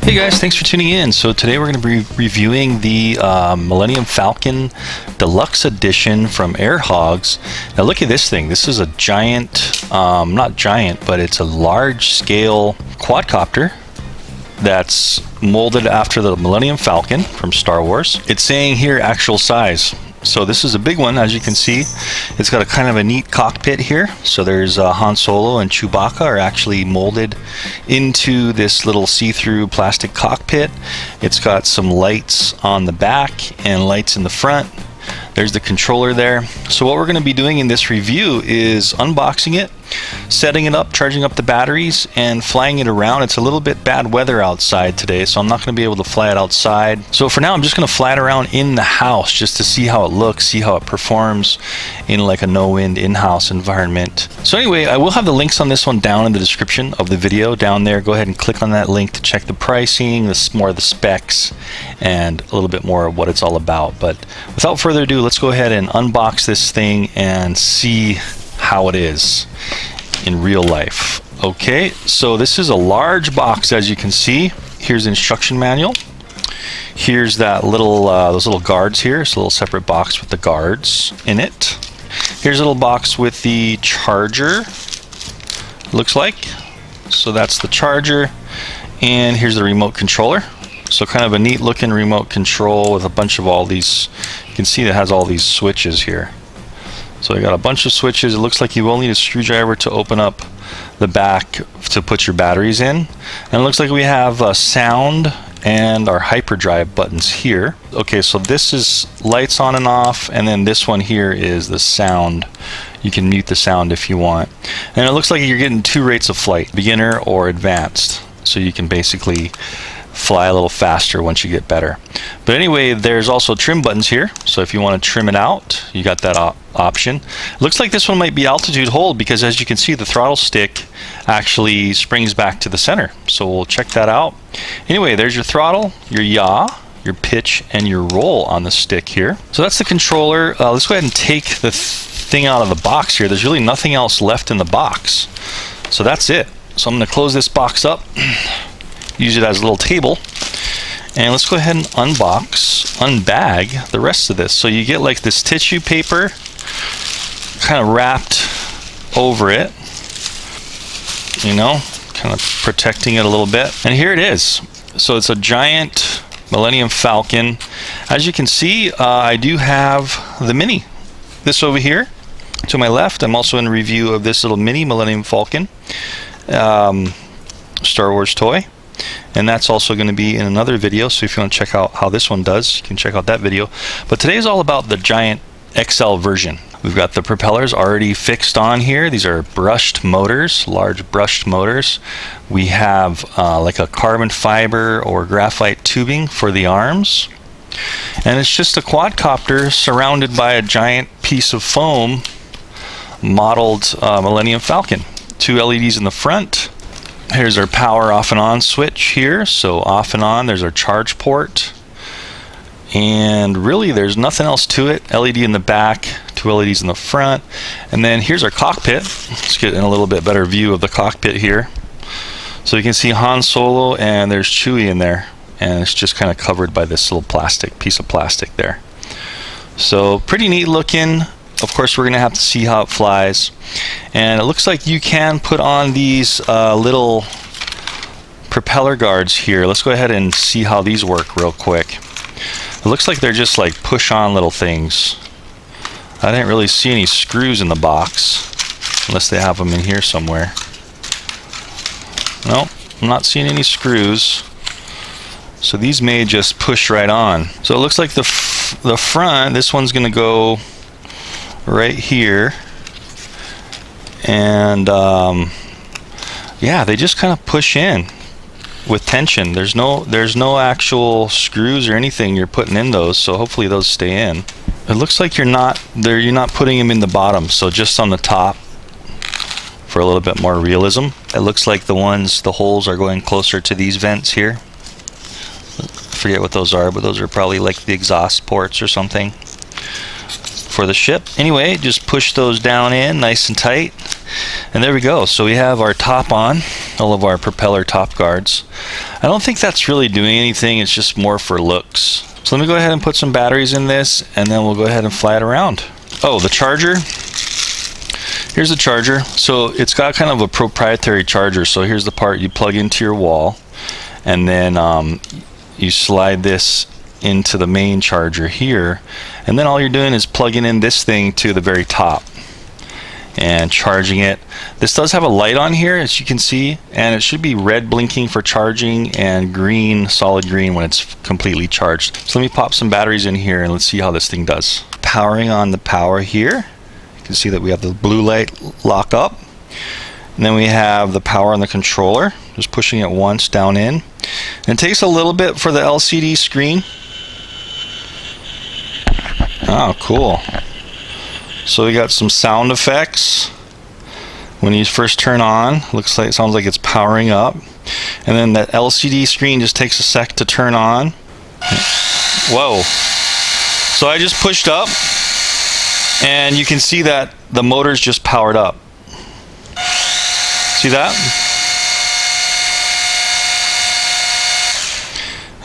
Hey guys, thanks for tuning in. So today we're going to be reviewing the Millennium Falcon Deluxe Edition from Air Hogs. Now look at this thing. This is a giant, not giant, but it's a large scale quadcopter that's molded after the Millennium Falcon from Star Wars. It's saying here actual size. So this is a big one, as you can see. It's got a kind of a neat cockpit here. So there's Han Solo and Chewbacca are actually molded into this little see-through plastic cockpit. It's got some lights on the back and lights in the front. There's the controller there. So what we're going to be doing in this review is unboxing it, setting it up, charging up the batteries, and flying it around. It's a little bit bad weather outside today, so I'm not going to be able to fly it outside. So for now, I'm just going to fly it around in the house just to see how it looks, see how it performs in like a no-wind in-house environment. So anyway, I will have the links on this one down in the description of the video down there. Go ahead and click on that link to check the pricing, more of the specs, and a little bit more of what it's all about. But without further ado, let's go ahead and unbox this thing and see how it is in real life. Okay, so this is a large box, as you can see. Here's the instruction manual. Here's that little those little guards here. It's a little separate box with the guards in it. Here's a little box with the charger, looks like. So that's the charger, and here's the remote controller. So kind of a neat looking remote control with a bunch of all these, you can see it has all these switches here. So I got a bunch of switches. It looks like you will need a screwdriver to open up the back to put your batteries in. And it looks like we have sound and our hyperdrive buttons here. Okay, so this is lights on and off, and then this one here is the sound. You can mute the sound if you want. And it looks like you're getting two rates of flight, beginner or advanced. So you can basically fly a little faster once you get better. But anyway, there's also trim buttons here, so if you want to trim it out, you got that option. Looks like this one might be altitude hold, because as you can see, the throttle stick actually springs back to the center, so we'll check that out. Anyway, there's your throttle, your yaw, your pitch, and your roll on the stick here. So that's the controller. Let's go ahead and take the thing out of the box here. There's really nothing else left in the box, so that's it. So I'm going to close this box up, use it as a little table, and let's go ahead and unbag the rest of this. So you get like this tissue paper kind of wrapped over it, you know, kind of protecting it a little bit. And here it is. So it's a giant Millennium Falcon. As you can see, I do have the mini. This over here to my left, I'm also in review of this little mini Millennium Falcon Star Wars toy. And that's also going to be in another video, so if you want to check out how this one does, you can check out that video. But today is all about the giant XL version. We've got the propellers already fixed on here. These are brushed motors, large brushed motors. We have like a carbon fiber or graphite tubing for the arms. And it's just a quadcopter surrounded by a giant piece of foam modeled Millennium Falcon. Two LEDs in the front. Here's our power off and on switch here. So off and on, there's our charge port. And really there's nothing else to it. LED in the back, two LEDs in the front. And then here's our cockpit. Let's get in a little bit better view of the cockpit here. So you can see Han Solo and there's Chewie in there. And it's just kind of covered by this little piece of plastic there. So pretty neat looking. Of course, we're going to have to see how it flies. And it looks like you can put on these little propeller guards here. Let's go ahead and see how these work real quick. It looks like they're just like push-on little things. I didn't really see any screws in the box, unless they have them in here somewhere. Nope, I'm not seeing any screws. So these may just push right on. So it looks like the front, this one's going to go right here, and yeah, they just kind of push in with tension. There's no actual screws or anything you're putting in those, so hopefully those stay in. It looks like you're not putting them in the bottom, so just on the top for a little bit more realism. It looks like the holes are going closer to these vents here. I forget what those are, but those are probably like the exhaust ports or something for the ship. Anyway, just push those down in nice and tight, And there we go. So we have our top on, all of our propeller top guards. I don't think that's really doing anything. It's just more for looks. So let me go ahead and put some batteries in this, and then we'll go ahead and fly it around. Oh, the charger. Here's the charger. So it's got kind of a proprietary charger. So here's the part you plug into your wall, and then you slide this into the main charger here, and then all you're doing is plugging in this thing to the very top and charging it. This does have a light on here, as you can see, and it should be red blinking for charging and green, solid green, when it's completely charged. So let me pop some batteries in here and let's see how this thing does. Powering on the power here. You can see that we have the blue light lock up, and then we have the power on the controller, just pushing it once down in. And it takes a little bit for the LCD screen. Oh, cool. So we got some sound effects when you first turn on. Looks like, sounds like it's powering up, and then that LCD screen just takes a sec to turn on. Whoa. So I just pushed up, and you can see that the motor's just powered up. See that?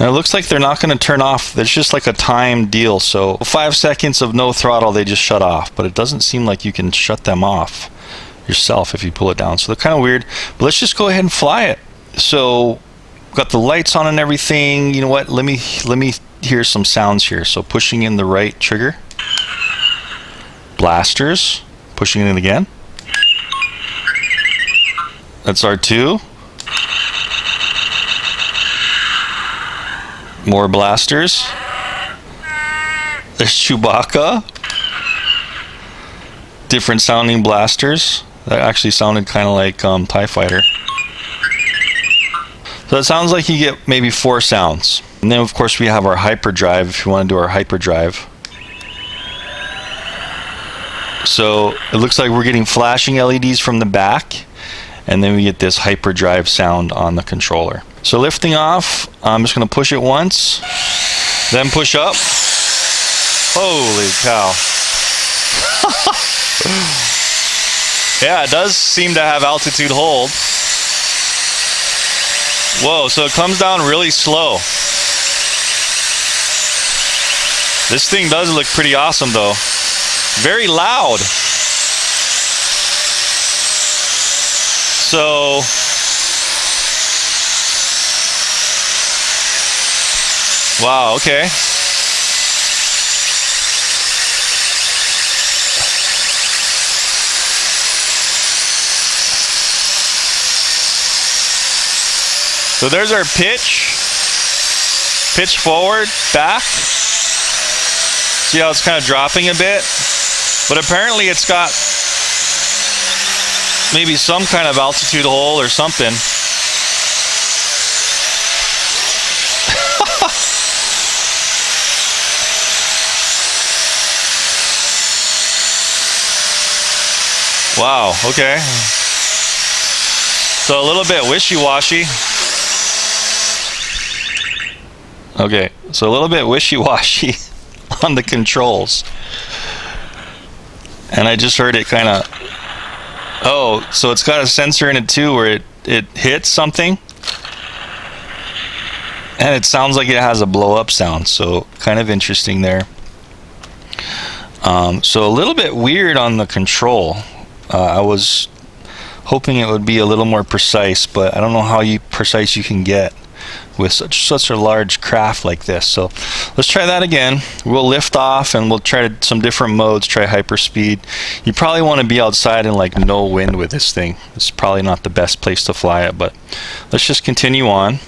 And it looks like they're not going to turn off. There's just like a time deal. So 5 seconds of no throttle, they just shut off. But it doesn't seem like you can shut them off yourself if you pull it down. So they're kind of weird. But let's just go ahead and fly it. So got the lights on and everything. You know what? Let me hear some sounds here. So pushing in the right trigger. Blasters. Pushing it in again. That's R2. More blasters. There's Chewbacca. Different sounding blasters. That actually sounded kind of like TIE Fighter. So it sounds like you get maybe 4 sounds. And then of course we have our hyperdrive, if you want to do our hyperdrive. So it looks like we're getting flashing LEDs from the back, and then we get this hyperdrive sound on the controller. So lifting off, I'm just going to push it once, then push up. Holy cow. Yeah, it does seem to have altitude hold. Whoa, so it comes down really slow. This thing does look pretty awesome though. Very loud. So wow, okay. So there's our pitch. Pitch forward, back. See how it's kind of dropping a bit? But apparently it's got maybe some kind of altitude hole or something. Wow, okay. So a little bit wishy-washy. Okay, so a little bit wishy-washy on the controls. And I just heard it kind of... Oh, so it's got a sensor in it too where it hits something. And it sounds like it has a blow-up sound, so kind of interesting there. So a little bit weird on the control. I was hoping it would be a little more precise, but I don't know how precise you can get with such a large craft like this. So let's try that again. We'll lift off and we'll try some different modes, try hyperspeed. You probably want to be outside in like no wind with this thing. It's probably not the best place to fly it, but let's just continue on.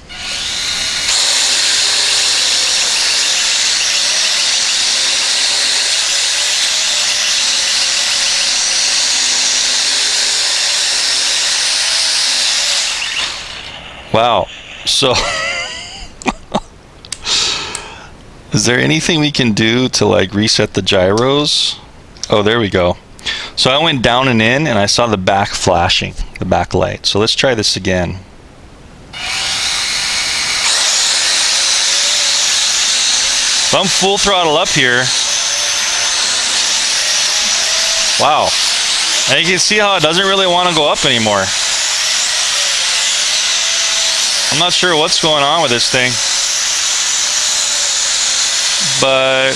Wow, so is there anything we can do to like reset the gyros? Oh, there we go. So I went down and in and I saw the back flashing, the back light. So let's try this again. So I'm full throttle up here. Wow. And you can see how it doesn't really want to go up anymore. I'm not sure what's going on with this thing, but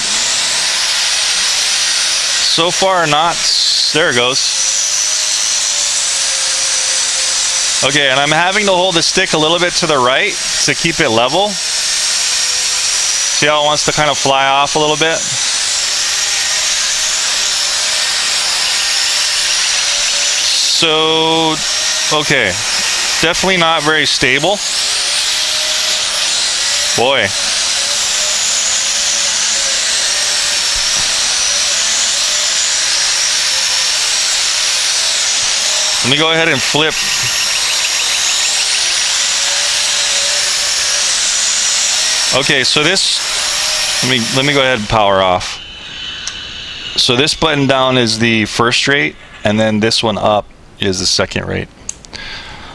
so far not. There it goes. Okay, and I'm having to hold the stick a little bit to the right to keep it level. See how it wants to kind of fly off a little bit? So, okay, definitely not very stable. Boy. Let me go ahead and flip. Okay, so this, let me go ahead and power off. So this button down is the first rate, and then this one up is the second rate.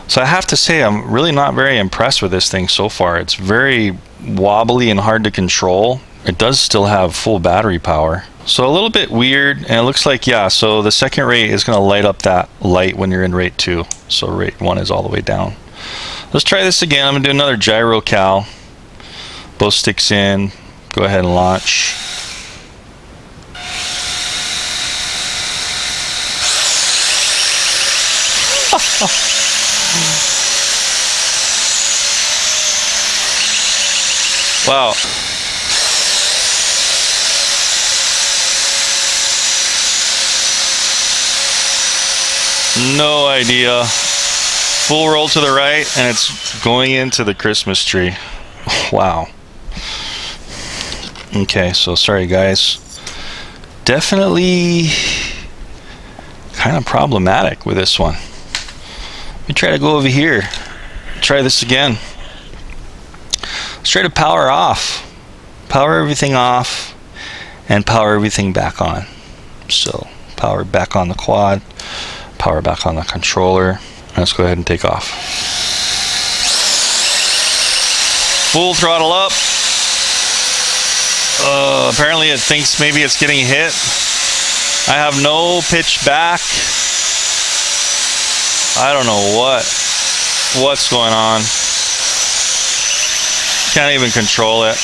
So I have to say, I'm really not very impressed with this thing so far. It's very wobbly and hard to control. It does still have full battery power. So a little bit weird, and it looks like, yeah, so the second rate is gonna light up that light when you're in rate 2. So rate 1 is all the way down. Let's try this again. I'm gonna do another gyro cal. Both sticks in, go ahead and launch. Wow. No idea. Full roll to the right, and it's going into the Christmas tree. Wow. Okay, so sorry guys. Definitely kind of problematic with this one. Let me try to go over here. Try this again. Let's try to power off. Power everything off and power everything back on. So power back on the quad, power back on the controller. Let's go ahead and take off. Full throttle up. Apparently it thinks maybe it's getting hit. I have no pitch back. I don't know what's going on. Can't even control it.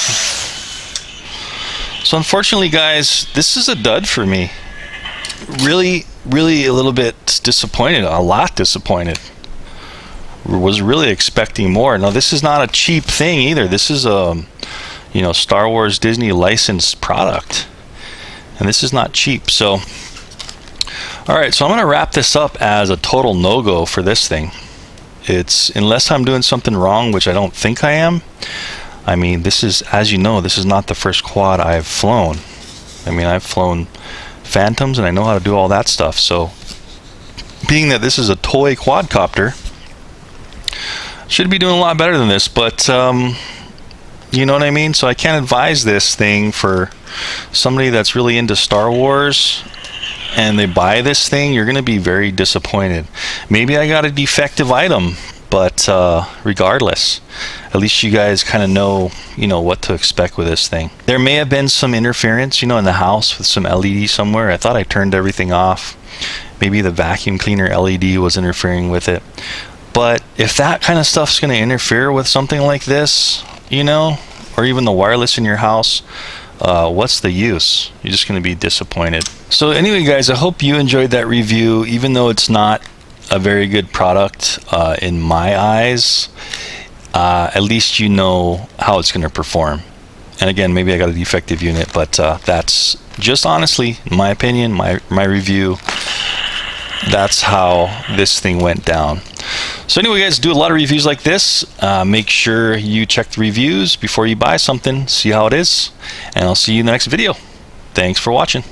So unfortunately guys, this is a dud for me. Really a little bit disappointed, a lot disappointed. Was really expecting more. Now this is not a cheap thing either. This is a, you know, Star Wars Disney licensed product, and this is not cheap. So all right, so I'm gonna wrap this up as a total no-go for this thing. It's, unless I'm doing something wrong, which I don't think I am. I mean, this is, as you know, this is not the first quad I've flown. I mean, I've flown Phantoms and I know how to do all that stuff. So being that this is a toy quadcopter, should be doing a lot better than this, but you know what I mean? So I can't advise this thing for somebody that's really into Star Wars and they buy this thing. You're gonna be very disappointed. Maybe I got a defective item, but regardless, at least you guys kind of know, you know, what to expect with this thing. There may have been some interference, you know, in the house with some LED somewhere. I thought I turned everything off. Maybe the vacuum cleaner LED was interfering with it. But if that kind of stuff's going to interfere with something like this, you know, or even the wireless in your house, what's the use? You're just going to be disappointed. So anyway guys, I hope you enjoyed that review. Even though it's not a very good product in my eyes, at least you know how it's going to perform. And again, maybe I got a defective unit, but that's just honestly my opinion, my review. That's how this thing went down. So anyway guys, do a lot of reviews like this. Make sure you check the reviews before you buy something, see how it is, and I'll see you in the next video. Thanks for watching.